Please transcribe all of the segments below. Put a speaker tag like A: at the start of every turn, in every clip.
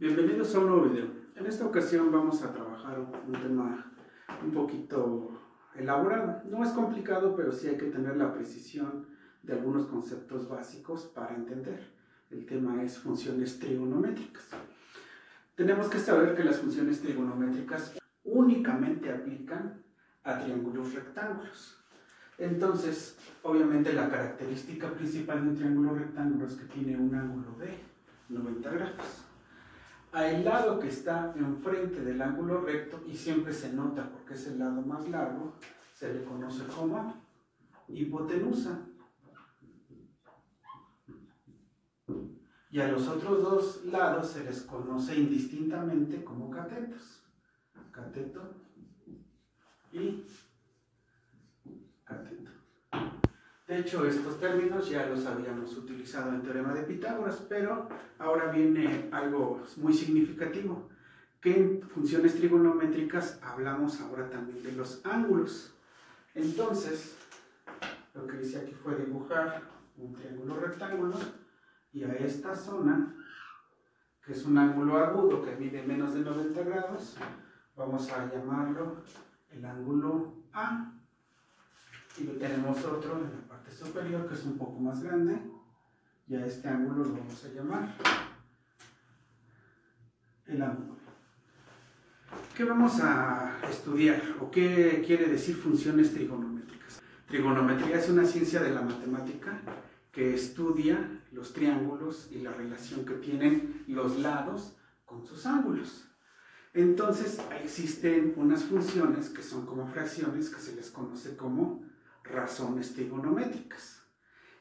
A: Bienvenidos a un nuevo video. En esta ocasión vamos a trabajar un tema un poquito elaborado. No es complicado, pero sí hay que tener la precisión de algunos conceptos básicos para entender. El tema es funciones trigonométricas. Tenemos que saber que las funciones trigonométricas únicamente aplican a triángulos rectángulos. Entonces, obviamente la característica principal de un triángulo rectángulo es que tiene un ángulo de 90 grados. Al lado que está enfrente del ángulo recto, y siempre se nota porque es el lado más largo, se le conoce como hipotenusa. Y a los otros dos lados se les conoce indistintamente como catetos. Cateto y cateto. De hecho, estos términos ya los habíamos utilizado en el teorema de Pitágoras, pero ahora viene algo muy significativo, que en funciones trigonométricas hablamos ahora también de los ángulos. Entonces, lo que hice aquí fue dibujar un triángulo rectángulo y a esta zona, que es un ángulo agudo que mide menos de 90 grados, vamos a llamarlo el ángulo A. Y tenemos otro en la parte superior que es un poco más grande, y a este ángulo lo vamos a llamar el ángulo. ¿Qué vamos a estudiar o qué quiere decir funciones trigonométricas? Trigonometría es una ciencia de la matemática que estudia los triángulos y la relación que tienen los lados con sus ángulos. Entonces existen unas funciones que son como fracciones que se les conoce como razones trigonométricas.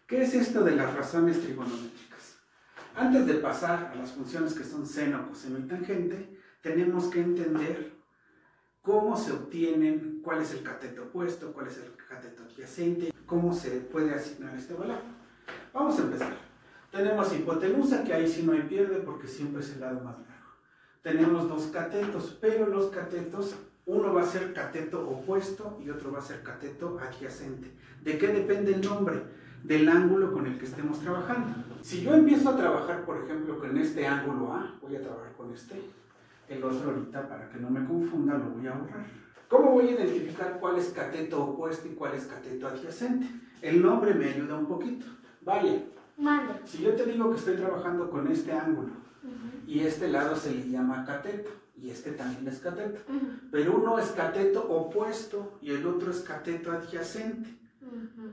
A: ¿Qué es esto de las razones trigonométricas? Antes de pasar a las funciones que son seno, coseno y tangente, tenemos que entender cómo se obtienen, cuál es el cateto opuesto, cuál es el cateto adyacente, cómo se puede asignar este valor. Vamos a empezar. Tenemos hipotenusa, que ahí sí no hay pierde porque siempre es el lado más largo. Tenemos dos catetos, pero los catetos, uno va a ser cateto opuesto y otro va a ser cateto adyacente. ¿De qué depende el nombre? Del ángulo con el que estemos trabajando. Si yo empiezo a trabajar, por ejemplo, con este ángulo A, voy a trabajar con este. El otro ahorita, para que no me confunda, lo voy a borrar. ¿Cómo voy a identificar cuál es cateto opuesto y cuál es cateto adyacente? El nombre me ayuda un poquito. Vale.
B: Mande.
A: Si yo te digo que estoy trabajando con este ángulo, y este lado se le llama cateto, y este también es cateto, pero uno es cateto opuesto y el otro es cateto adyacente.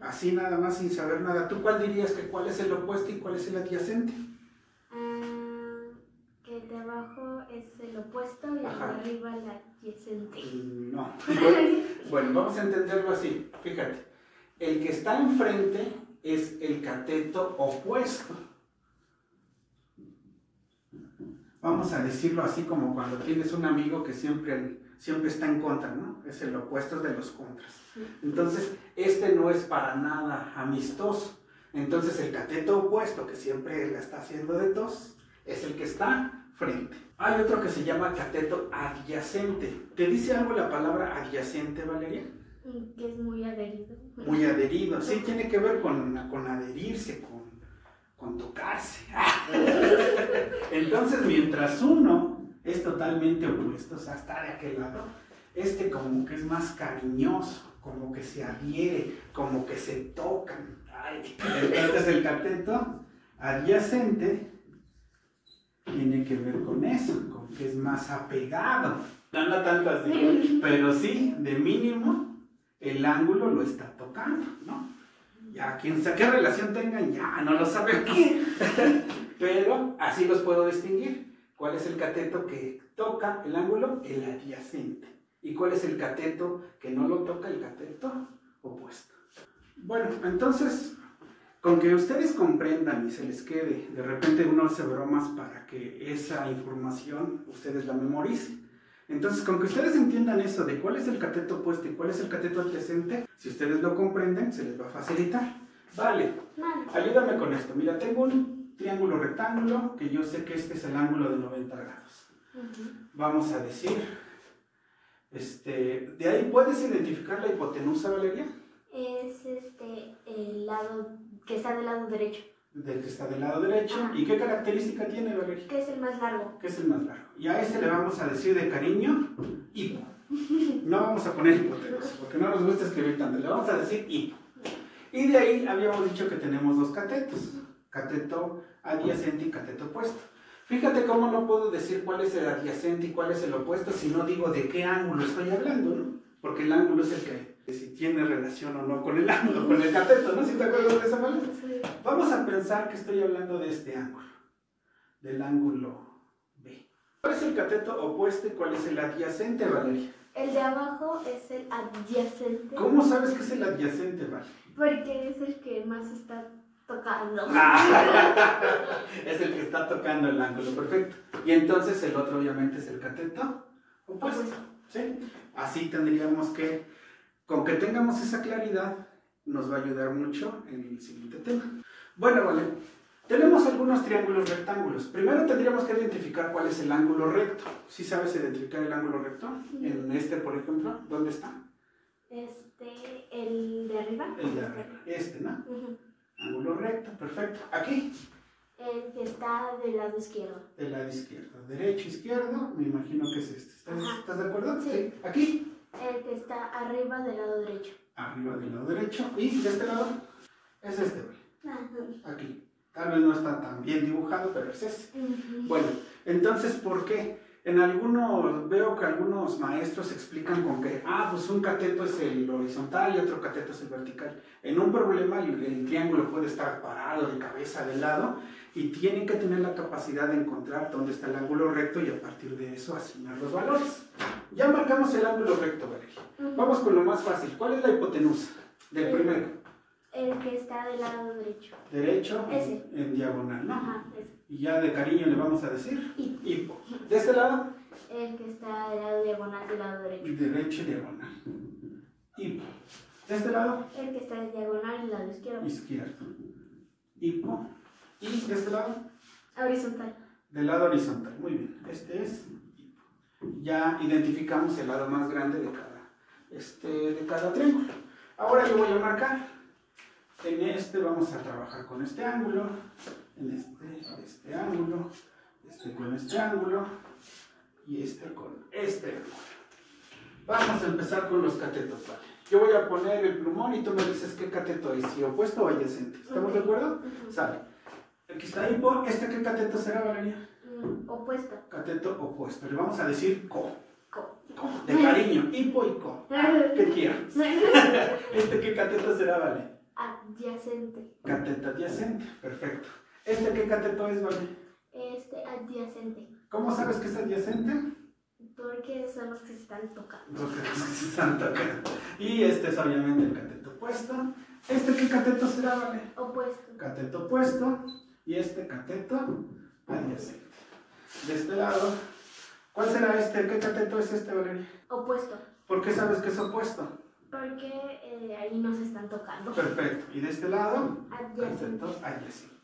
A: Así nada más sin saber nada. ¿Tú cuál dirías que cuál es el opuesto y cuál es el adyacente?
B: Que el de abajo es el opuesto y el de arriba el adyacente.
A: No. Bueno, vamos a entenderlo así. Fíjate, el que está enfrente es el cateto opuesto. Vamos a decirlo así como cuando tienes un amigo que siempre está en contra, ¿no? Es el opuesto de los contras. Entonces, este no es para nada amistoso. Entonces, el cateto opuesto, que siempre la está haciendo de tos, es el que está frente. Hay otro que se llama cateto adyacente. ¿Te dice algo la palabra adyacente, Valeria?
B: Que es muy adherido.
A: Muy adherido. Sí, tiene que ver con adherirse, con tocarse. Entonces, mientras uno es totalmente opuesto, o sea, está de aquel lado, este como que es más cariñoso, como que se adhiere, como que se tocan. Ay. Entonces, el cateto adyacente tiene que ver con eso, con que es más apegado. No tanto así, pero sí, de mínimo, el ángulo lo está tocando, ¿no? Ya, qué relación tengan, ya no lo sabemos. Pero así los puedo distinguir. ¿Cuál es el cateto que toca el ángulo? El adyacente. ¿Y cuál es el cateto que no lo toca? El cateto opuesto. Bueno, entonces, con que ustedes comprendan y se les quede, de repente uno hace bromas para que esa información ustedes la memoricen. Entonces, con que ustedes entiendan eso de cuál es el cateto opuesto y cuál es el cateto adyacente, si ustedes lo comprenden, se les va a facilitar. Vale, ayúdame con esto. Mira, tengo un triángulo rectángulo que yo sé que este es el ángulo de 90 grados. Vamos a decir, de ahí, ¿puedes identificar la hipotenusa, Valeria?
B: Es el lado que está del lado derecho.
A: del que está del lado derecho.
B: Ajá.
A: ¿Y qué característica tiene, Valeria?
B: Que es el más largo.
A: Que es el más largo. Y a este le vamos a decir de cariño hipo. No vamos a poner hipotenusa, porque no nos gusta escribir tanto. Le vamos a decir hipo. Y de ahí habíamos dicho que tenemos dos catetos. Cateto adyacente y cateto opuesto. Fíjate cómo no puedo decir cuál es el adyacente y cuál es el opuesto si no digo de qué ángulo estoy hablando, ¿no? Porque el ángulo es el que si tiene relación o no con el ángulo, con el cateto, ¿no? ¿Sí te acuerdas de esa manera?
B: Sí.
A: Vamos a pensar que estoy hablando de este ángulo, del ángulo B. ¿Cuál es el cateto opuesto y cuál es el adyacente, Valeria?
B: El de abajo es el adyacente.
A: ¿Cómo sabes que es el adyacente, Valeria?
B: Porque es el que más está tocando.
A: Es el que está tocando el ángulo, perfecto. Y entonces el otro obviamente es el cateto opuesto. ¿Sí? Así tendríamos que, con que tengamos esa claridad, nos va a ayudar mucho en el siguiente tema. Bueno, vale. Tenemos algunos triángulos rectángulos. Primero tendríamos que identificar cuál es el ángulo recto. ¿Sí sabes identificar el ángulo recto? En este, por ejemplo, ¿dónde está?
B: El de arriba.
A: El de arriba. Este, ¿no?
B: Uh-huh.
A: Ángulo recto, perfecto. Aquí.
B: El que está del lado izquierdo.
A: Del lado izquierdo. Derecho, izquierdo, me imagino que es este. ¿Estás de acuerdo?
B: Sí.
A: Aquí.
B: El que está arriba del lado derecho.
A: Arriba del lado derecho. Y de este lado es este, ¿vale?
B: Uh-huh.
A: Aquí. Tal vez no está tan bien dibujado, pero es ese.
B: Uh-huh.
A: Bueno, entonces, ¿por qué? En algunos, veo que algunos maestros explican con que, pues un cateto es el horizontal y otro cateto es el vertical. En un problema el triángulo puede estar parado de cabeza de lado y tienen que tener la capacidad de encontrar dónde está el ángulo recto y a partir de eso asignar los valores. Ya marcamos el ángulo recto, Valeria.
B: Uh-huh.
A: Vamos con lo más fácil. ¿Cuál es la hipotenusa del primero?
B: El que está del lado derecho.
A: Derecho,
B: ese.
A: En diagonal, ¿no?
B: Ajá, ese.
A: Y ya de cariño le vamos a decir
B: Hipo.
A: ¿De este lado?
B: El que está del lado diagonal del lado derecho.
A: Derecho, diagonal. Hipo. ¿De este lado?
B: El que está en diagonal del lado izquierdo.
A: Izquierdo. Hipo. ¿Y de este lado?
B: Horizontal.
A: Del lado horizontal. Muy bien. Este es hipo. Ya identificamos el lado más grande de cada triángulo. Ahora yo voy a marcar. En este vamos a trabajar con este ángulo. En este ángulo. Con este ángulo. Y con este ángulo. Vamos a empezar con los catetos, ¿vale? Yo voy a poner el plumón y tú me dices qué cateto es, si opuesto o adyacente. ¿Estamos de acuerdo?
B: Uh-huh.
A: Sale. Aquí está hipo. ¿Qué cateto será, Valeria?
B: Opuesto.
A: Cateto opuesto. Le vamos a decir co.
B: Co.
A: De cariño. Hipo y co. ¿Qué quieras? ¿Qué cateto será, Vale?
B: Adyacente.
A: Cateto adyacente. Perfecto. ¿Qué cateto es, Vale?
B: Adyacente.
A: ¿Cómo sabes que es adyacente?
B: Porque son los que se están tocando.
A: Los que se están tocando. Y este es obviamente el cateto opuesto. ¿Qué cateto será, Vale?
B: Opuesto.
A: Cateto opuesto. Y cateto adyacente. De este lado, ¿cuál será ¿Qué cateto es Valeria?
B: Opuesto.
A: ¿Por qué sabes que es opuesto?
B: Porque ahí no se están tocando.
A: Perfecto. ¿Y de este lado?
B: Adyacente.
A: Cateto adyacente.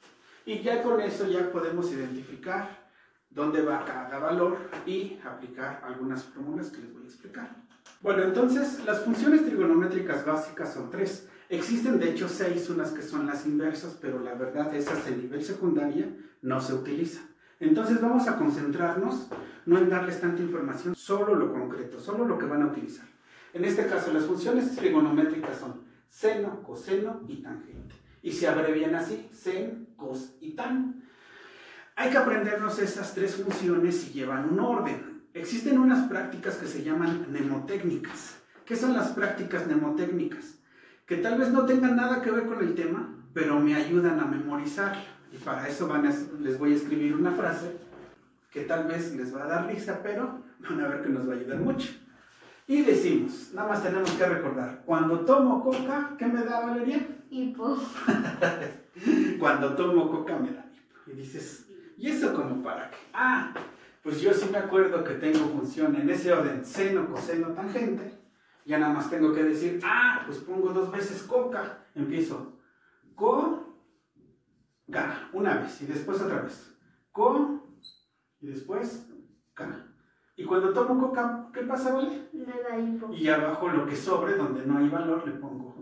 A: Y ya con eso ya podemos identificar dónde va cada valor y aplicar algunas fórmulas que les voy a explicar. Bueno, entonces las funciones trigonométricas básicas son 3. Existen de hecho 6, unas que son las inversas, pero la verdad esas en nivel secundaria no se utilizan. Entonces vamos a concentrarnos, no en darles tanta información, solo lo concreto, solo lo que van a utilizar. En este caso las funciones trigonométricas son seno, coseno y tangente. Y se abrevian así, sen, cos y tan. Hay que aprendernos esas 3 funciones y llevan un orden. Existen unas prácticas que se llaman mnemotécnicas. ¿Qué son las prácticas mnemotécnicas? Que tal vez no tengan nada que ver con el tema, pero me ayudan a memorizar. Y para eso les voy a escribir una frase que tal vez les va a dar risa, pero van a ver que nos va a ayudar mucho. Y decimos, nada más tenemos que recordar, cuando tomo coca, ¿qué me da, Valeria?
B: Hipo.
A: Cuando tomo coca me da hipo. Y dices, ¿y eso como para qué? Pues yo sí me acuerdo que tengo función en ese orden, seno, coseno, tangente. Ya nada más tengo que decir, pues pongo 2 veces coca. Empiezo, ca, una vez, y después otra vez. Y después, ca. Y cuando tomo coca, ¿qué pasa, Vale?
B: Me da hipo.
A: Y abajo lo que sobre, donde no hay valor, le pongo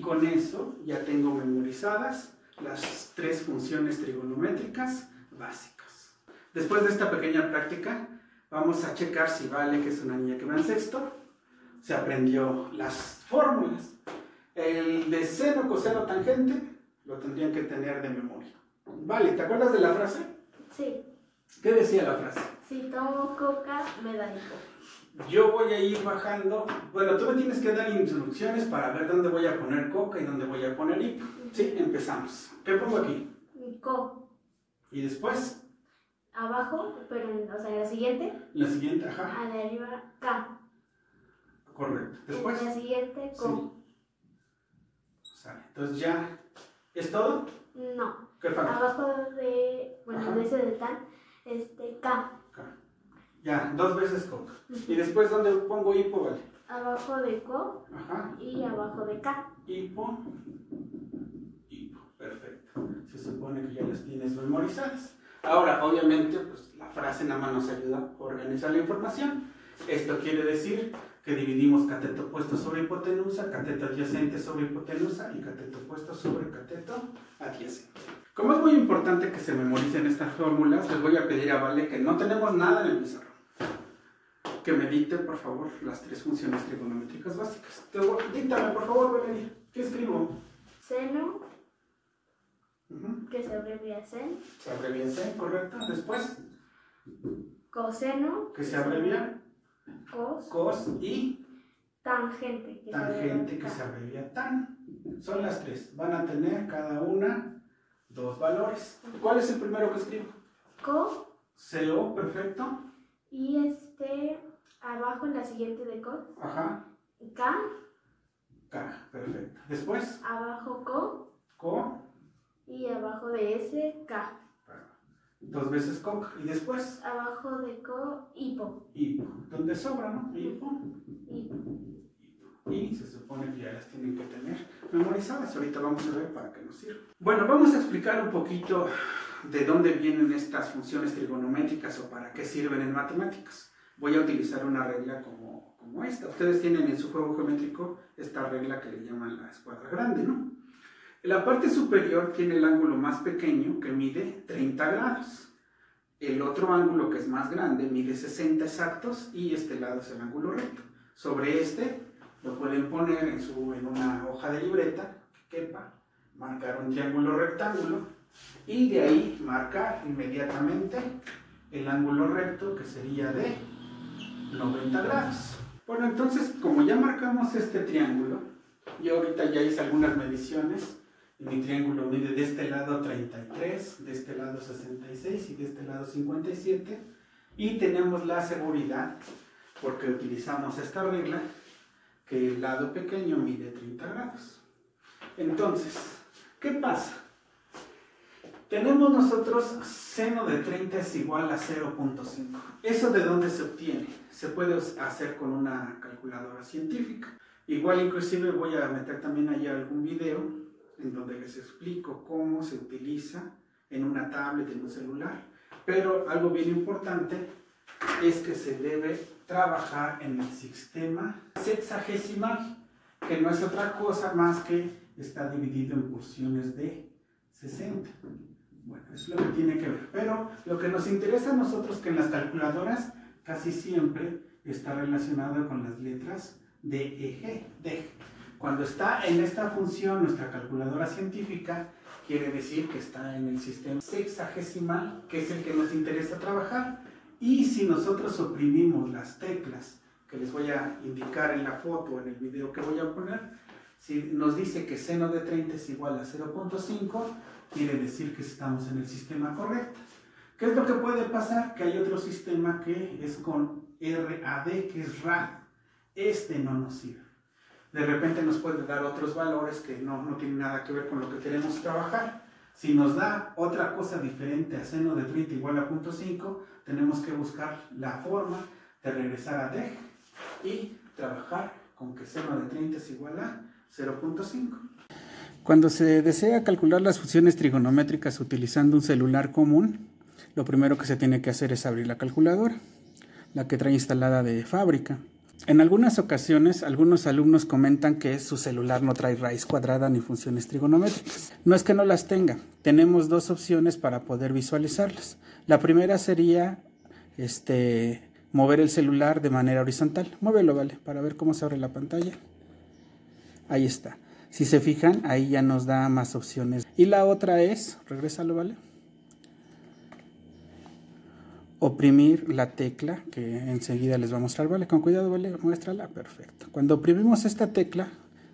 A: con eso ya tengo memorizadas las 3 funciones trigonométricas básicas. Después de esta pequeña práctica, vamos a checar si Vale, que es una niña que va en sexto, se aprendió las fórmulas. El de seno, coseno, tangente, lo tendrían que tener de memoria. Vale, ¿te acuerdas de la frase?
B: Sí.
A: ¿Qué decía la frase?
B: Si tomo coca, me da hipo.
A: Yo voy a ir bajando. Bueno, tú me tienes que dar instrucciones para ver dónde voy a poner coca y dónde voy a poner hipo. Sí, empezamos. ¿Qué pongo aquí?
B: Co.
A: Y después,
B: Abajo, pero en la siguiente.
A: la siguiente, ajá.
B: A de arriba, K.
A: Correcto. Después.
B: En la siguiente, Co.
A: Sí. Sale. Entonces ya. ¿Es todo?
B: No.
A: ¿Qué falta?
B: Abajo de,
A: Ajá.
B: de ese de tan, K.
A: Acá. Ya, 2 veces coca. Y después, ¿dónde pongo hipo? Vale.
B: Abajo de Co
A: Ajá.
B: y abajo de K.
A: Hipo. Hipo. Perfecto. Se supone que ya las tienes memorizadas. Ahora, obviamente, pues la frase nada más nos ayuda a organizar la información. Esto quiere decir que dividimos cateto opuesto sobre hipotenusa, cateto adyacente sobre hipotenusa y cateto opuesto sobre cateto adyacente. Como es muy importante que se memoricen estas fórmulas, les voy a pedir a Vale, que no tenemos nada en el pizarrón, que me dicte, por favor, las 3 funciones trigonométricas básicas. Díctame, por favor, Valeria. ¿Qué escribo?
B: Seno, que se abrevia sen.
A: Se abrevia sen, correcto. Después,
B: Coseno,
A: que se abrevia
B: cos.
A: cos, y
B: Tangente, que
A: tangente, que se abrevia tan. Son las 3. Van a tener cada una 2 valores. ¿Cuál es el primero que escribo?
B: Co.
A: CO, perfecto.
B: Y abajo en la siguiente de cos.
A: Ajá.
B: K.
A: K, perfecto. Después,
B: Abajo Co.
A: co,
B: Y abajo de ese, K.
A: 2 veces coca. Y después,
B: Abajo de Co, hipo.
A: hipo. Donde sobra, ¿no? Hipo.
B: Hipo.
A: Y se supone que ya las tienen que tener memorizadas. Ahorita vamos a ver para qué nos sirve. Bueno, vamos a explicar un poquito de dónde vienen estas funciones trigonométricas o para qué sirven en matemáticas. Voy a utilizar una regla como esta. Ustedes tienen en su juego geométrico esta regla que le llaman la escuadra grande, ¿no? La parte superior tiene el ángulo más pequeño, que mide 30 grados. El otro ángulo, que es más grande, mide 60 exactos, y este lado es el ángulo recto. Sobre este lo pueden poner en una hoja de libreta que quepa, marcar un triángulo rectángulo y de ahí marcar inmediatamente el ángulo recto, que sería de 90 grados. Bueno, entonces, como ya marcamos este triángulo, yo ahorita ya hice algunas mediciones, y mi triángulo mide de este lado 33, de este lado 66 y de este lado 57, y tenemos la seguridad, porque utilizamos esta regla, que el lado pequeño mide 30 grados. Entonces, ¿qué pasa? Tenemos nosotros seno de 30 es igual a 0.5. ¿Eso de dónde se obtiene? Se puede hacer con una calculadora científica. Igual inclusive voy a meter también allá algún video en donde les explico cómo se utiliza en una tablet, en un celular. Pero algo bien importante es que se debe trabajar en el sistema sexagesimal, que no es otra cosa más que está dividido en porciones de 60. Bueno, es lo que tiene que ver. Pero lo que nos interesa a nosotros, que en las calculadoras casi siempre está relacionado con las letras DEG. Cuando está en esta función nuestra calculadora científica, quiere decir que está en el sistema sexagesimal, que es el que nos interesa trabajar. Y si nosotros oprimimos las teclas que les voy a indicar en la foto o en el video que voy a poner, si nos dice que seno de 30 es igual a 0.5, quiere decir que estamos en el sistema correcto. ¿Qué es lo que puede pasar? Que hay otro sistema que es con RAD, que es RAD. Este no nos sirve. De repente nos puede dar otros valores que no tienen nada que ver con lo que queremos trabajar. Si nos da otra cosa diferente a seno de 30 igual a 0.5, tenemos que buscar la forma de regresar a DEG y trabajar con que seno de 30 es igual a 0.5. Cuando se desea calcular las funciones trigonométricas utilizando un celular común, lo primero que se tiene que hacer es abrir la calculadora, la que trae instalada de fábrica. En algunas ocasiones, algunos alumnos comentan que su celular no trae raíz cuadrada ni funciones trigonométricas. No es que no las tenga, tenemos dos opciones para poder visualizarlas. La primera sería mover el celular de manera horizontal. Muévelo, ¿vale? Para ver cómo se abre la pantalla. Ahí está. Si se fijan, ahí ya nos da más opciones. Y la otra es, regrésalo, ¿vale? Oprimir la tecla, que enseguida les va a mostrar, ¿vale? Con cuidado, ¿vale? Muéstrala, perfecto. Cuando oprimimos esta tecla,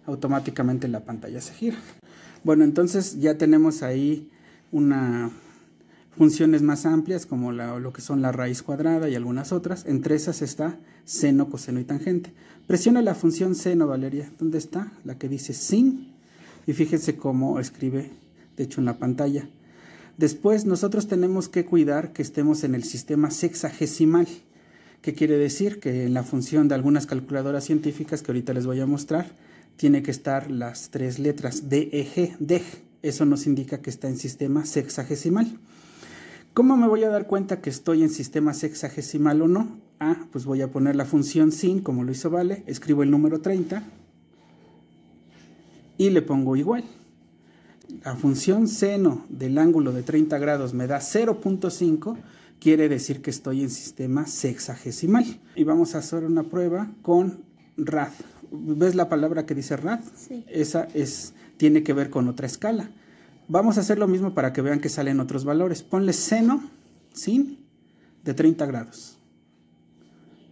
A: automáticamente la pantalla se gira. Bueno, entonces ya tenemos ahí funciones más amplias, como lo que son la raíz cuadrada y algunas otras. Entre esas está seno, coseno y tangente. Presiona la función seno, Valeria. ¿Dónde está? La que dice sin. Y fíjense cómo escribe, de hecho, en la pantalla. Después nosotros tenemos que cuidar que estemos en el sistema sexagesimal. ¿Qué quiere decir? Que en la función de algunas calculadoras científicas que ahorita les voy a mostrar, tiene que estar las 3 letras DEG, DEG. Eso nos indica que está en sistema sexagesimal. ¿Cómo me voy a dar cuenta que estoy en sistema sexagesimal o no? Pues voy a poner la función sin, como lo hizo Vale, escribo el número 30 y le pongo igual. La función seno del ángulo de 30 grados me da 0.5, quiere decir que estoy en sistema sexagesimal. Y vamos a hacer una prueba con rad. ¿Ves la palabra que dice rad?
B: Sí.
A: Esa tiene que ver con otra escala. Vamos a hacer lo mismo para que vean que salen otros valores. Ponle seno, sin, de 30 grados.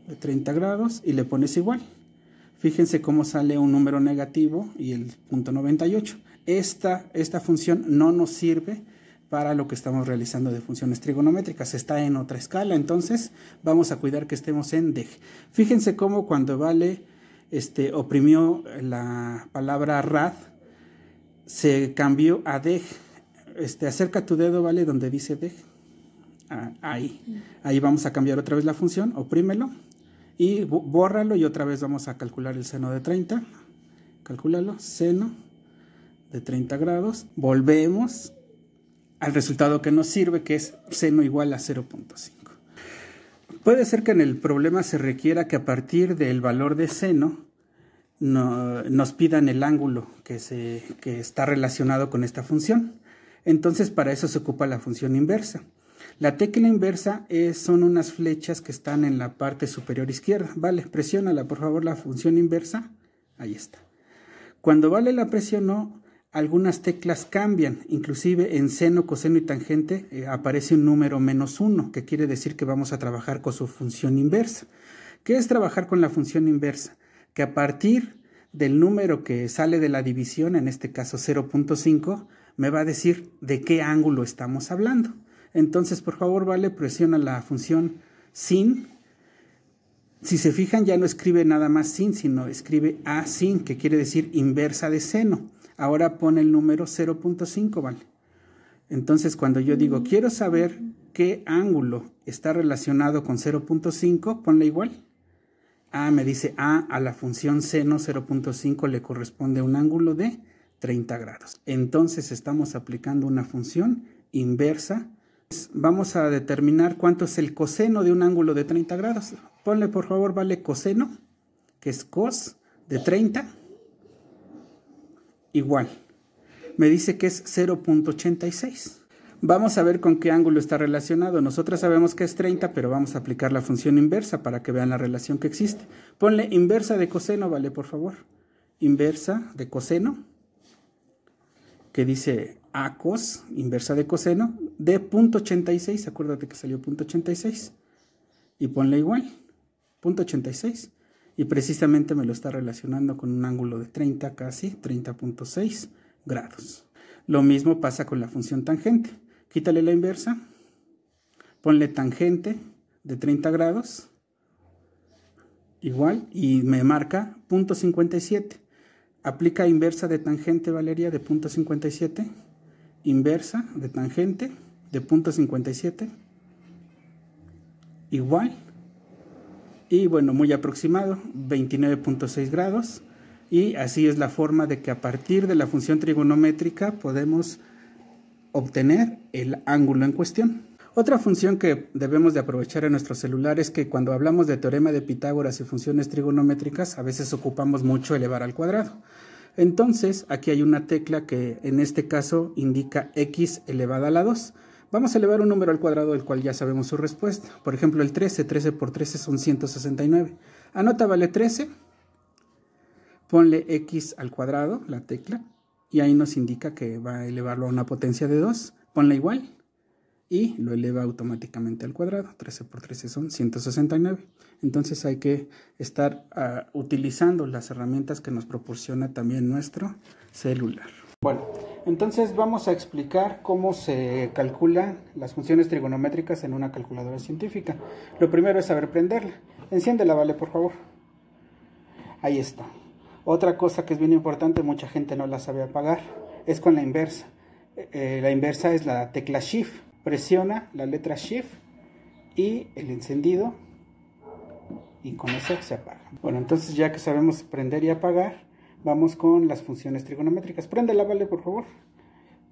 A: De 30 grados y le pones igual. Fíjense cómo sale un número negativo y el punto 98. Esta función no nos sirve para lo que estamos realizando de funciones trigonométricas. Está en otra escala, entonces vamos a cuidar que estemos en DEG. Fíjense cómo cuando Vale oprimió la palabra rad, se cambió a DEG. Acerca tu dedo, Vale, donde dice DEG. Ahí vamos a cambiar otra vez la función, oprímelo y bórralo y otra vez vamos a calcular el seno de 30. Calcúlalo, seno de 30 grados. Volvemos al resultado que nos sirve, que es seno igual a 0.5. Puede ser que en el problema se requiera que a partir del valor de seno nos pidan el ángulo que está relacionado con esta función. Entonces para eso se ocupa la función inversa. La tecla inversa son unas flechas que están en la parte superior izquierda. Vale, presiónala por favor la función inversa. Ahí está. Cuando Vale la presionó, algunas teclas cambian, inclusive en seno, coseno y tangente aparece un número -1, que quiere decir que vamos a trabajar con su función inversa. ¿Qué es trabajar con la función inversa? Que a partir del número que sale de la división, en este caso 0.5, me va a decir de qué ángulo estamos hablando. Entonces, por favor, Vale, presiona la función sin. Si se fijan, ya no escribe nada más sin, sino escribe a sin, que quiere decir inversa de seno. Ahora pone el número 0.5, ¿vale? Entonces, cuando yo digo, quiero saber qué ángulo está relacionado con 0.5, ponle igual. Me dice a la función seno 0.5 le corresponde un ángulo de 30 grados. Entonces, estamos aplicando una función inversa. Vamos a determinar cuánto es el coseno de un ángulo de 30 grados. Ponle, por favor, Vale, coseno, que es cos de 30. Igual, me dice que es 0.86. Vamos a ver con qué ángulo está relacionado. Nosotros sabemos que es 30, pero vamos a aplicar la función inversa para que vean la relación que existe. Ponle inversa de coseno, Vale, por favor. Inversa de coseno, que dice a cos, inversa de coseno, de 0.86. Acuérdate que salió 0.86. Y ponle igual, 0.86. Y precisamente me lo está relacionando con un ángulo de 30, casi 30.6 grados. Lo mismo pasa con la función tangente. Quítale la inversa, ponle tangente de 30 grados, igual, y me marca 0.57. Aplica inversa de tangente, Valeria, de 0.57. Inversa de tangente de 0.57. Igual. Y bueno, muy aproximado, 29.6 grados. Y así es la forma de que a partir de la función trigonométrica podemos obtener el ángulo en cuestión. Otra función que debemos de aprovechar en nuestro celular es que cuando hablamos de teorema de Pitágoras y funciones trigonométricas, a veces ocupamos mucho elevar al cuadrado. Entonces, aquí hay una tecla que en este caso indica x elevada a la 2. Vamos a elevar un número al cuadrado del cual ya sabemos su respuesta. Por ejemplo, el 13. 13 por 13 son 169. Anota, vale 13. Ponle x al cuadrado, la tecla, y ahí nos indica que va a elevarlo a una potencia de 2. Ponle igual y lo eleva automáticamente al cuadrado. 13 por 13 son 169. Entonces hay que estar utilizando las herramientas que nos proporciona también nuestro celular. Bueno, entonces vamos a explicar cómo se calculan las funciones trigonométricas en una calculadora científica. Lo primero es saber prenderla. Enciéndela, vale, por favor. Ahí está. Otra cosa que es bien importante, mucha gente no la sabe apagar, es con la inversa. La inversa es la tecla Shift. Presiona la letra Shift y el encendido, y con eso se apaga. Bueno, entonces ya que sabemos prender y apagar, vamos con las funciones trigonométricas. Préndela, vale, por favor.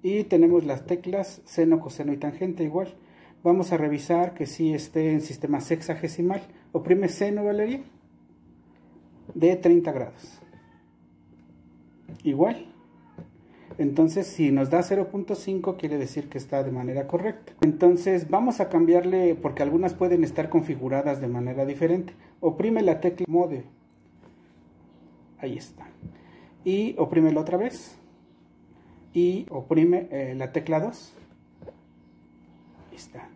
A: Y tenemos las teclas seno, coseno y tangente igual. Vamos a revisar que sí esté en sistema sexagesimal. Oprime seno, Valeria, de 30 grados. Igual. Entonces, si nos da 0.5, quiere decir que está de manera correcta. Entonces, vamos a cambiarle, porque algunas pueden estar configuradas de manera diferente. Oprime la tecla Mode. Ahí está. Y oprímela otra vez. Y oprime la tecla 2. Ahí está.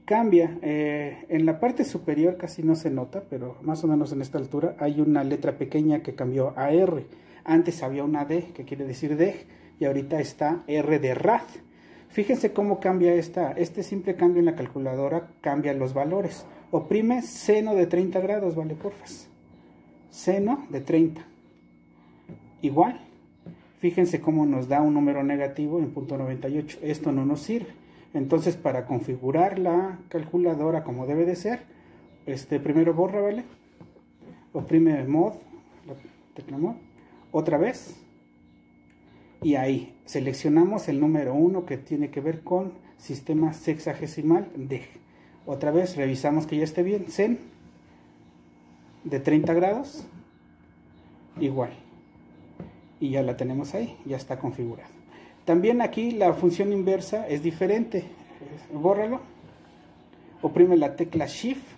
A: Cambia. En la parte superior casi no se nota, pero más o menos en esta altura hay una letra pequeña que cambió a R. Antes había una D, que quiere decir DEG, y ahorita está R de rad. Fíjense cómo cambia este simple cambio en la calculadora, cambia los valores. Oprime seno de 30 grados, vale, porfas. Seno de 30. Igual. Fíjense cómo nos da un número negativo en .98. Esto no nos sirve. Entonces, para configurar la calculadora como debe de ser, primero borra, ¿vale? Oprime mod, la tecla mod, otra vez. Y ahí seleccionamos el número 1 que tiene que ver con sistema sexagesimal DEG. Otra vez revisamos que ya esté bien. Sen de 30 grados. Igual. Y ya la tenemos ahí, ya está configurado. También aquí la función inversa es diferente. Bórralo. Oprime la tecla Shift.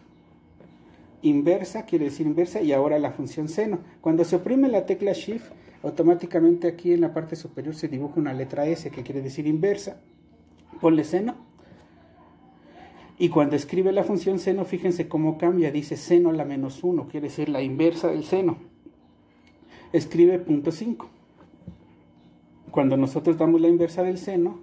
A: Inversa, quiere decir inversa, y ahora la función seno. Cuando se oprime la tecla Shift, automáticamente aquí en la parte superior se dibuja una letra S, que quiere decir inversa. Ponle seno. Y cuando escribe la función seno, fíjense cómo cambia. Dice seno a la menos 1, quiere decir la inversa del seno. Escribe .5. Cuando nosotros damos la inversa del seno,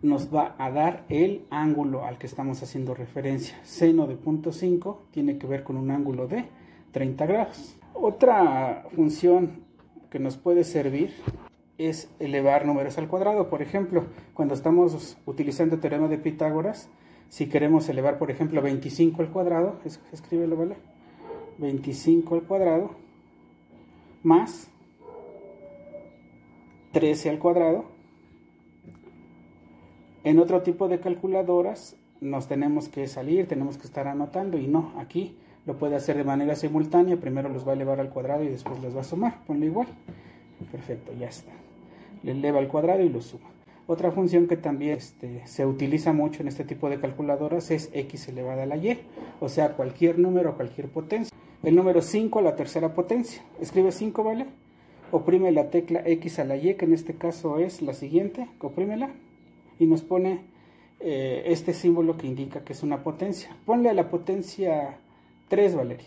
A: nos va a dar el ángulo al que estamos haciendo referencia. Seno de .5 tiene que ver con un ángulo de 30 grados. Otra función que nos puede servir es elevar números al cuadrado. Por ejemplo, cuando estamos utilizando el teorema de Pitágoras, si queremos elevar, por ejemplo, 25 al cuadrado, escríbelo, ¿vale? 25 al cuadrado más 13 al cuadrado. En otro tipo de calculadoras nos tenemos que salir, tenemos que estar anotando, y no, aquí lo puede hacer de manera simultánea. Primero los va a elevar al cuadrado y después los va a sumar. Ponle igual. Perfecto, ya está. Le eleva al cuadrado y lo suma. Otra función que también se utiliza mucho en este tipo de calculadoras es x elevada a la y, o sea, cualquier número a cualquier potencia. El número 5 a la tercera potencia. Escribe 5, ¿vale? Oprime la tecla x a la y, que en este caso es la siguiente. Oprímela y nos pone este símbolo que indica que es una potencia. Ponle a la potencia 3, Valeria.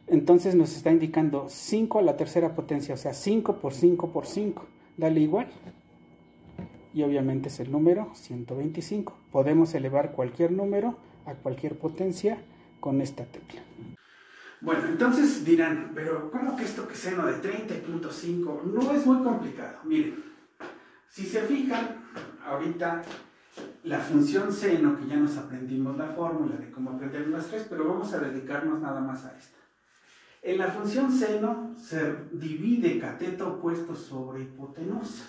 A: Entonces nos está indicando 5 a la tercera potencia, o sea, 5 por 5 por 5. Dale igual. Y obviamente es el número 125. Podemos elevar cualquier número a cualquier potencia con esta tecla. Bueno, entonces dirán, pero ¿cómo que esto que seno de 30.5? No es muy complicado. Miren, si se fijan, ahorita la función seno, que ya nos aprendimos la fórmula de cómo aprender las tres, pero vamos a dedicarnos nada más a esta. En la función seno se divide cateto opuesto sobre hipotenusa.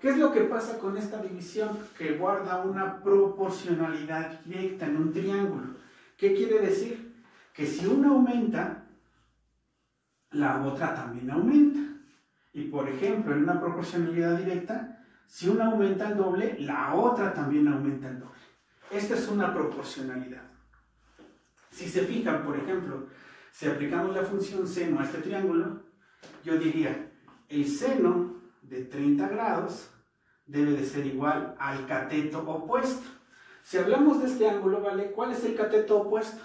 A: ¿Qué es lo que pasa con esta división? Que guarda una proporcionalidad directa en un triángulo. ¿Qué quiere decir? Que si una aumenta, la otra también aumenta. Y por ejemplo, en una proporcionalidad directa, si una aumenta el doble, la otra también aumenta el doble. Esta es una proporcionalidad. Si se fijan, por ejemplo, si aplicamos la función seno a este triángulo, yo diría, el seno de 30 grados debe de ser igual al cateto opuesto. Si hablamos de este ángulo, ¿vale? ¿Cuál es el cateto opuesto?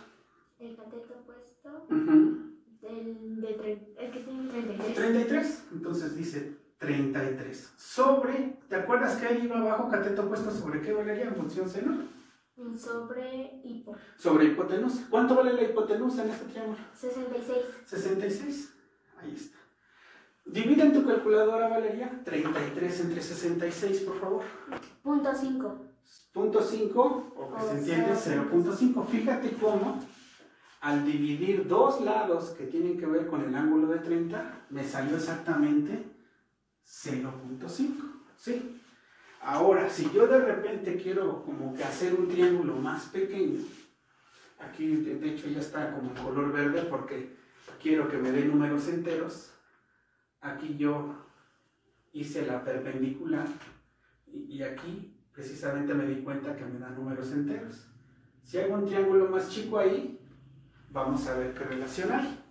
B: El cateto opuesto,
A: Uh-huh.
B: el que tiene 33.
A: 33, entonces dice 33. Sobre, ¿te acuerdas que ahí iba abajo cateto opuesto? ¿Sobre qué valería en función seno?
B: Sobre hipo.
A: Sobre hipotenusa. ¿Cuánto vale la hipotenusa en este triángulo?
B: 66.
A: 66. Ahí está. Divide en tu calculadora, Valeria, 33 entre 66, por favor.
B: Punto 5.
A: Punto 5, o que se entiende 0.5. Fíjate cómo, al dividir dos lados que tienen que ver con el ángulo de 30, me salió exactamente 0.5. ¿Sí? Ahora, si yo de repente quiero como que hacer un triángulo más pequeño, aquí de hecho ya está como en color verde porque quiero que me dé números enteros. Aquí yo hice la perpendicular y aquí precisamente me di cuenta que me da números enteros. Si hago un triángulo más chico ahí, vamos a ver qué relación hay.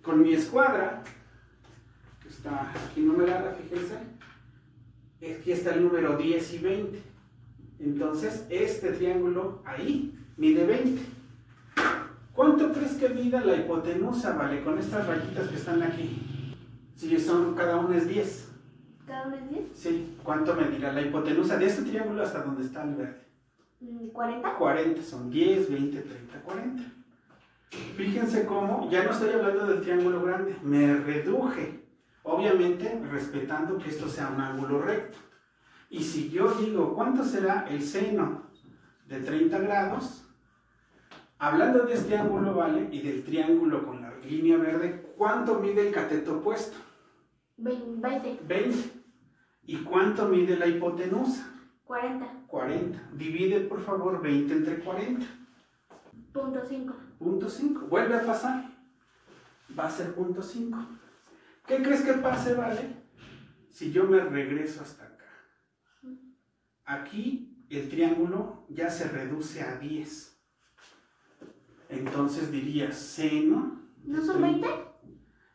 A: Con mi escuadra, que está aquí numerada, fíjense, aquí está el número 10 y 20. Entonces, este triángulo ahí mide 20. ¿Cuánto crees que mida la hipotenusa, vale? Con estas rayitas que están aquí. Si son, cada una es 10.
B: ¿Cada uno es 10?
A: Sí. ¿Cuánto medirá la hipotenusa de este triángulo hasta donde está el verde?
B: 40.
A: 40, son 10, 20, 30, 40. Fíjense cómo, ya no estoy hablando del triángulo grande, me reduje. Obviamente, respetando que esto sea un ángulo recto. Y si yo digo, ¿cuánto será el seno de 30 grados? Hablando de este ángulo, ¿vale? Y del triángulo con la línea verde, ¿cuánto mide el cateto opuesto?
B: 20.
A: 20. ¿Y cuánto mide la hipotenusa?
B: 40.
A: 40. Divide, por favor, 20 entre 40.
B: Punto 5.
A: Punto 5. Vuelve a pasar. Va a ser punto 5. ¿Qué crees que pase, vale? Si yo me regreso hasta acá. Aquí el triángulo ya se reduce a 10. Entonces diría seno.
B: ¿No son 20?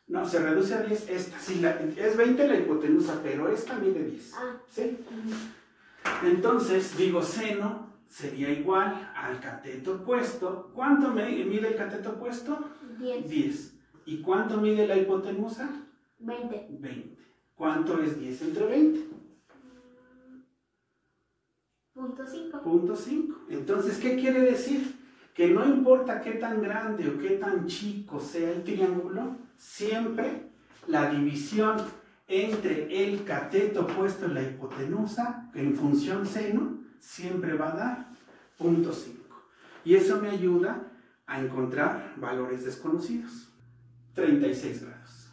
A: No, se reduce a 10 esta. Sí, es 20 la hipotenusa, pero esta mide 10.
B: Ah.
A: ¿Sí? Entonces digo seno sería igual al cateto opuesto. ¿Cuánto mide el cateto opuesto?
B: 10.
A: 10. ¿Y cuánto mide la hipotenusa?
B: 20.
A: 20. ¿Cuánto es 10 entre 20?
B: Punto 5.
A: Punto 5. Entonces, ¿qué quiere decir? Que no importa qué tan grande o qué tan chico sea el triángulo, siempre la división entre el cateto opuesto y la hipotenusa, en función seno, siempre va a dar punto 5. Y eso me ayuda a encontrar valores desconocidos. 36 grados.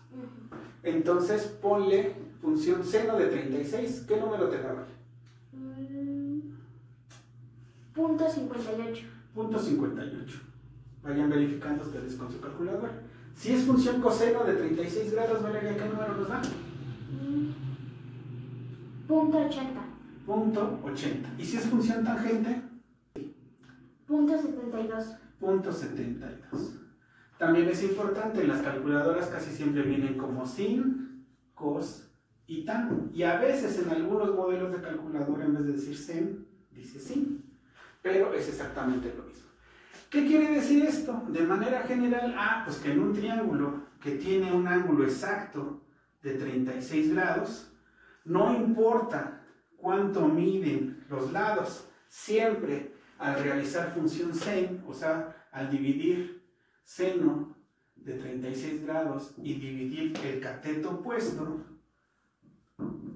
A: Entonces, ponle función seno de 36. ¿Qué número te da?
B: Punto 58.
A: Punto 58. Vayan verificando ustedes con su calculadora. Si es función coseno de 36 grados, Valeria, ¿qué número nos da?
B: Punto 80.
A: Punto 80. ¿Y si es función tangente?
B: Punto 72.
A: Punto 72. También es importante, en las calculadoras casi siempre vienen como sin, cos y tan. Y a veces en algunos modelos de calculadora, en vez de decir sen, dice sin. Pero es exactamente lo mismo. ¿Qué quiere decir esto? De manera general, pues que en un triángulo que tiene un ángulo exacto de 36 grados, no importa cuánto miden los lados, siempre al realizar función sen, o sea, al dividir seno de 36 grados y dividir el cateto opuesto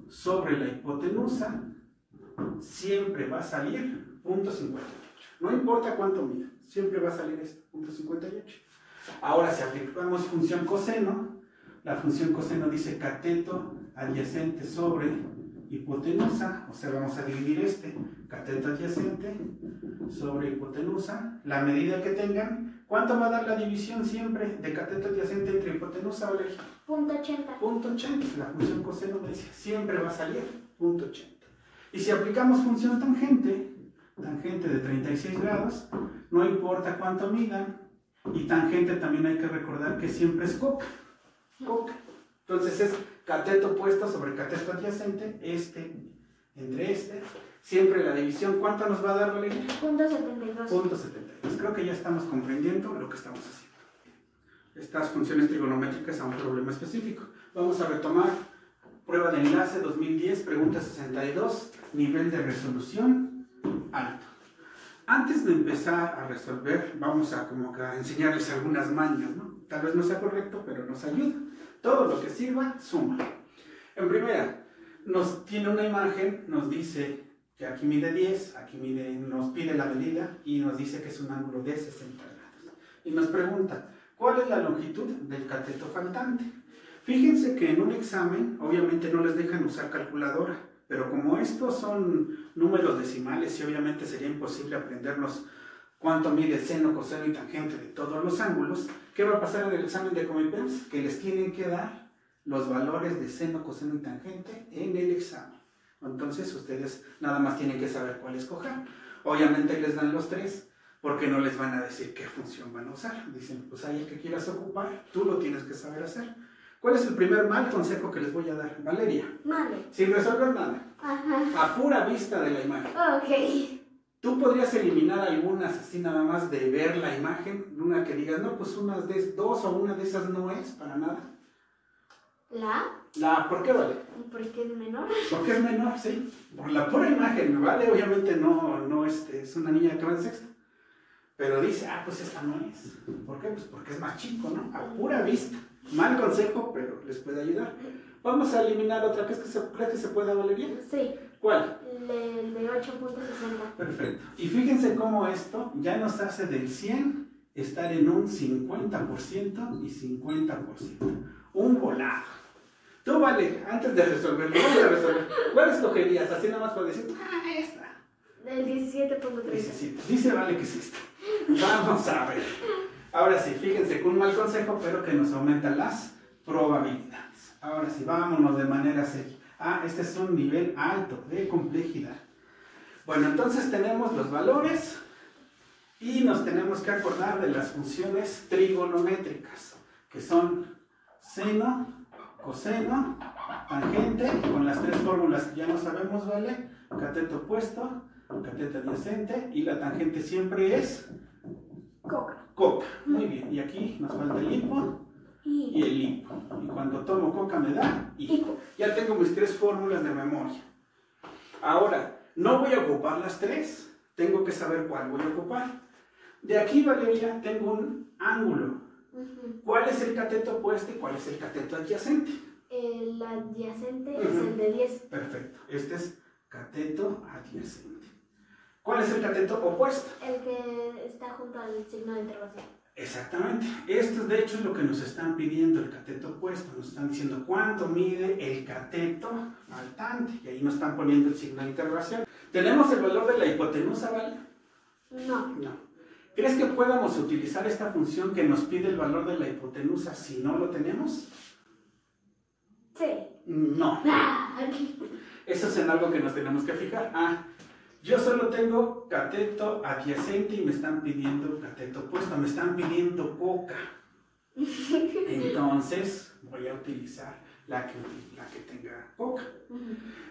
A: sobre la hipotenusa, siempre va a salir punto 58. No importa cuánto mida, siempre va a salir este punto 58. Ahora, si aplicamos función coseno, la función coseno dice cateto adyacente sobre hipotenusa, o sea, vamos a dividir cateto adyacente sobre hipotenusa, la medida que tengan. ¿Cuánto va a dar la división siempre de cateto adyacente entre hipotenusa, Valeria?
B: .80.
A: .80, la función coseno siempre va a salir .80. Y si aplicamos función tangente de 36 grados, no importa cuánto midan, y tangente también hay que recordar que siempre es coca. Entonces es cateto opuesto sobre cateto adyacente, entre siempre la división. ¿Cuánto nos va a dar, Valeria?
B: .72.
A: .72. Creo que ya estamos comprendiendo lo que estamos haciendo. Estas funciones trigonométricas a un problema específico. Vamos a retomar prueba de enlace 2010, pregunta 62, nivel de resolución alto. Antes de empezar a resolver, vamos a enseñarles algunas mañas, ¿no? Tal vez no sea correcto, pero nos ayuda. Todo lo que sirva, suma. En primera, nos tiene una imagen, nos dice que aquí mide 10, nos pide la medida y nos dice que es un ángulo de 60 grados. Y nos pregunta, ¿cuál es la longitud del cateto faltante? Fíjense que en un examen, obviamente no les dejan usar calculadora, pero como estos son números decimales y obviamente sería imposible aprendernos cuánto mide seno, coseno y tangente de todos los ángulos, ¿qué va a pasar en el examen de Comipems? Que les tienen que dar los valores de seno, coseno y tangente en el examen. Entonces ustedes nada más tienen que saber cuál escoger. Obviamente les dan los tres, porque no les van a decir qué función van a usar. Dicen, pues ahí el que quieras ocupar, tú lo tienes que saber hacer. ¿Cuál es el primer mal consejo que les voy a dar, Valeria?
B: Vale.
A: Sin resolver nada.
B: Ajá.
A: A pura vista de la imagen.
B: Ok.
A: Tú podrías eliminar algunas así nada más de ver la imagen, una que digas, no, pues dos o una de esas no es para nada. ¿Por qué, Vale?
B: Porque es menor.
A: Porque es menor, sí. Por la pura imagen, ¿vale? Obviamente no es una niña que va en sexto. Pero dice, pues esta no es. ¿Por qué? Pues porque es más chico, ¿no? A pura vista. Mal consejo, pero les puede ayudar. Vamos a eliminar otra. ¿Crees que se pueda, Valeria?
B: Sí.
A: ¿Cuál?
B: El de 8.60.
A: Perfecto. Y fíjense cómo esto ya nos hace del 100 estar en un 50% y 50%. Un volado. Tú, Vale, antes de resolverlo, vamos a resolver. ¿Cuál escogerías? Así nada más para decir, esta.
B: El 17.30.
A: 17. Dice Vale que es esta. Vamos a ver. Ahora sí, fíjense, con un mal consejo, pero que nos aumenta las probabilidades. Ahora sí, vámonos de manera seria. Este es un nivel alto de complejidad. Bueno, entonces tenemos los valores y nos tenemos que acordar de las funciones trigonométricas, que son seno, coseno, tangente, con las tres fórmulas que ya no sabemos, ¿vale? Cateto opuesto, cateto adyacente, y la tangente siempre es coca. Muy bien, y aquí nos falta el hipo y el hipo. Y cuando tomo coca me da hipo. Ya tengo mis tres fórmulas de memoria. Ahora, no voy a ocupar las tres, tengo que saber cuál voy a ocupar. De aquí, Valeria, tengo un ángulo. ¿Cuál es el cateto opuesto y cuál es el cateto adyacente?
B: El adyacente es el de 10.
A: Perfecto, este es cateto adyacente. ¿Cuál es el cateto opuesto?
B: El que está junto al signo de interrogación.
A: Exactamente. Esto de hecho es lo que nos están pidiendo, el cateto opuesto. Nos están diciendo cuánto mide el cateto faltante. Y ahí nos están poniendo el signo de interrogación. ¿Tenemos el valor de la hipotenusa, ¿vale?
B: No.
A: ¿Crees que podamos utilizar esta función que nos pide el valor de la hipotenusa si no lo tenemos?
B: Sí.
A: No. Eso es en algo que nos tenemos que fijar. Yo solo tengo cateto adyacente y me están pidiendo cateto opuesto, me están pidiendo coca. Entonces voy a utilizar la que tenga coca.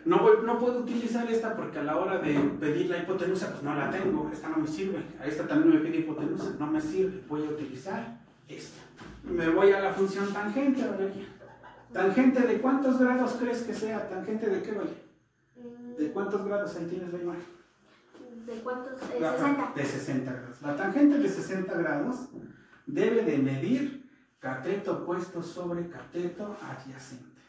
A: No puedo utilizar esta porque a la hora de pedir la hipotenusa, pues no la tengo, esta no me sirve. A esta también me pide hipotenusa, no me sirve, voy a utilizar esta. Me voy a la función tangente, Valeria. ¿Tangente de cuántos grados crees que sea? ¿Tangente de qué, Vale? ¿De cuántos grados? Ahí tienes la imagen.
B: ¿De cuántos? 60.
A: De 60 grados. La tangente de 60 grados debe de medir cateto opuesto sobre cateto adyacente.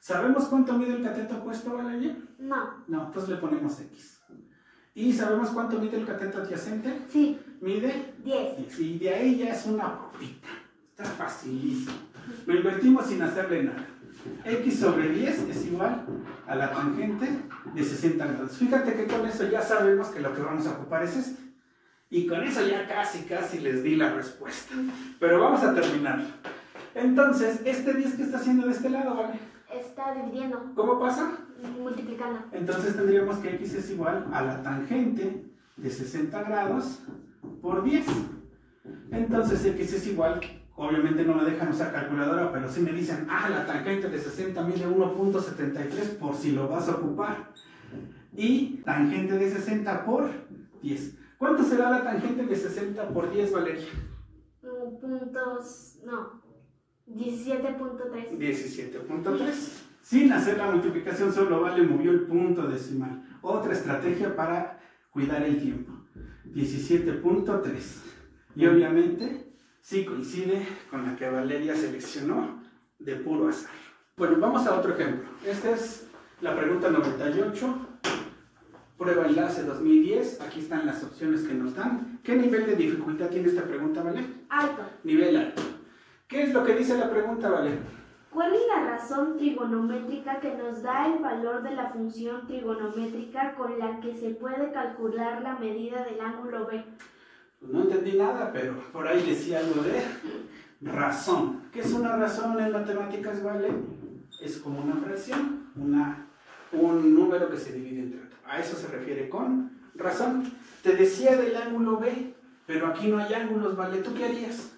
A: ¿Sabemos cuánto mide el cateto opuesto, Valeria?
B: No.
A: No, entonces le ponemos X. ¿Y sabemos cuánto mide el cateto adyacente?
B: Sí.
A: ¿Mide?
B: 10.
A: Y de ahí ya es una popita. Está facilísimo. Lo invertimos sin hacerle nada. X sobre 10 es igual a la tangente de 60 grados. Fíjate que con eso ya sabemos que lo que vamos a ocupar es este. Y con eso ya casi les di la respuesta. Pero vamos a terminarlo. Entonces, este 10 que está haciendo de este lado, ¿vale?
B: Está dividiendo.
A: ¿Cómo pasa?
B: Multiplicando.
A: Entonces tendríamos que X es igual a la tangente de 60 grados por 10. Entonces X es igual, obviamente no me dejan usar calculadora, pero sí me dicen, la tangente de 60 mide 1.73 por si lo vas a ocupar. Y tangente de 60 por 10. ¿Cuánto será la tangente de 60 por 10, Valeria?
B: 17.3.
A: 17.3. Sin hacer la multiplicación, solo Vale movió el punto decimal. Otra estrategia para cuidar el tiempo. 17.3. Y obviamente sí coincide con la que Valeria seleccionó de puro azar. Bueno, vamos a otro ejemplo. Esta es la pregunta 98. Prueba enlace 2010. Aquí están las opciones que nos dan. ¿Qué nivel de dificultad tiene esta pregunta, Vale?
B: Alto.
A: Nivel alto. ¿Qué es lo que dice la pregunta, Vale?
B: ¿Cuál es la razón trigonométrica que nos da el valor de la función trigonométrica con la que se puede calcular la medida del ángulo B?
A: Pues no entendí nada, pero por ahí decía algo de razón. ¿Qué es una razón en matemáticas, Vale? Es como una fracción, un número que se divide entre otro. A eso se refiere con razón. Te decía del ángulo B, pero aquí no hay ángulos, ¿vale? ¿Tú qué harías?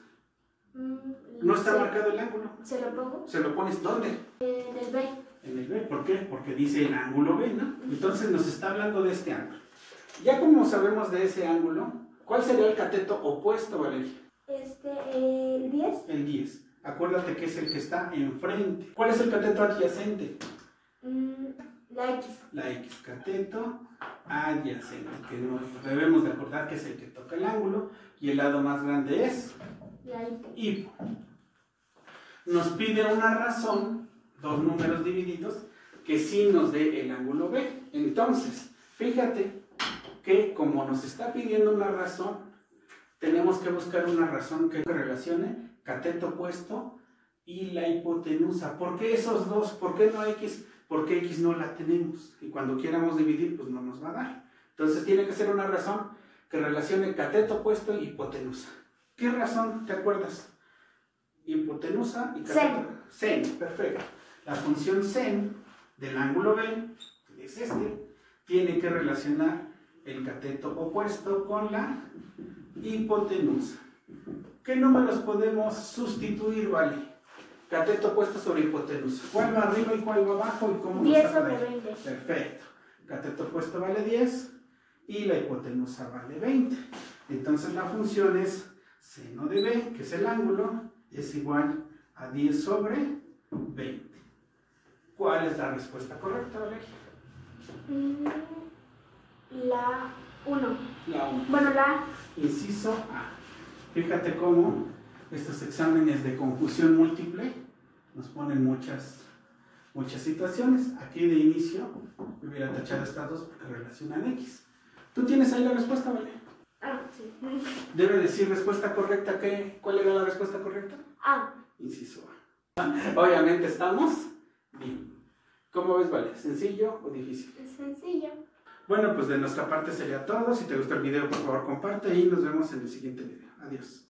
A: No está marcado el ángulo.
B: ¿Se lo pongo?
A: ¿Se lo pones dónde?
B: En el B.
A: En el B. ¿Por qué? Porque dice el ángulo B, ¿no? Entonces nos está hablando de este ángulo. Ya como sabemos de ese ángulo, ¿cuál sería el cateto opuesto, Valeria?
B: El 10.
A: El 10. Acuérdate que es el que está enfrente. ¿Cuál es el cateto adyacente?
B: La X.
A: La X, cateto adyacente, que nos debemos de acordar que es el que toca el ángulo, y el lado más grande es
B: La hipo.
A: hipo. Nos pide una razón, dos números divididos, que sí nos dé el ángulo B. Entonces, fíjate que como nos está pidiendo una razón, tenemos que buscar una razón que relacione cateto opuesto y la hipotenusa. ¿Por qué esos dos? ¿Por qué no X? Porque X no la tenemos y cuando quieramos dividir pues no nos va a dar. Entonces tiene que ser una razón que relacione cateto opuesto y hipotenusa. ¿Qué razón te acuerdas? Hipotenusa y cateto. Sen, perfecto. La función sen del ángulo B, que es este, tiene que relacionar el cateto opuesto con la hipotenusa. ¿Qué números podemos sustituir, Vale? Cateto opuesto sobre hipotenusa. ¿Cuál va arriba y cuál va abajo? ¿Y cómo
B: 10 sobre 20.
A: Perfecto. Cateto opuesto vale 10 y la hipotenusa vale 20. Entonces la función es seno de B, que es el ángulo, es igual a 10 sobre 20. ¿Cuál es la respuesta correcta, Valeria?
B: La 1.
A: La 1.
B: Bueno, la
A: Inciso A. Fíjate cómo estos exámenes de confusión múltiple nos ponen muchas situaciones. Aquí de inicio me hubiera tachado estas dos porque relacionan X. ¿Tú tienes ahí la respuesta, Vale?
B: sí.
A: Debe decir respuesta correcta. ¿Cuál era la respuesta correcta?
B: A.
A: Inciso A. Obviamente estamos bien. ¿Cómo ves, Vale? ¿Sencillo o difícil?
B: Es sencillo.
A: Bueno, pues de nuestra parte sería todo. Si te gustó el video, por favor comparte y nos vemos en el siguiente video. Adiós.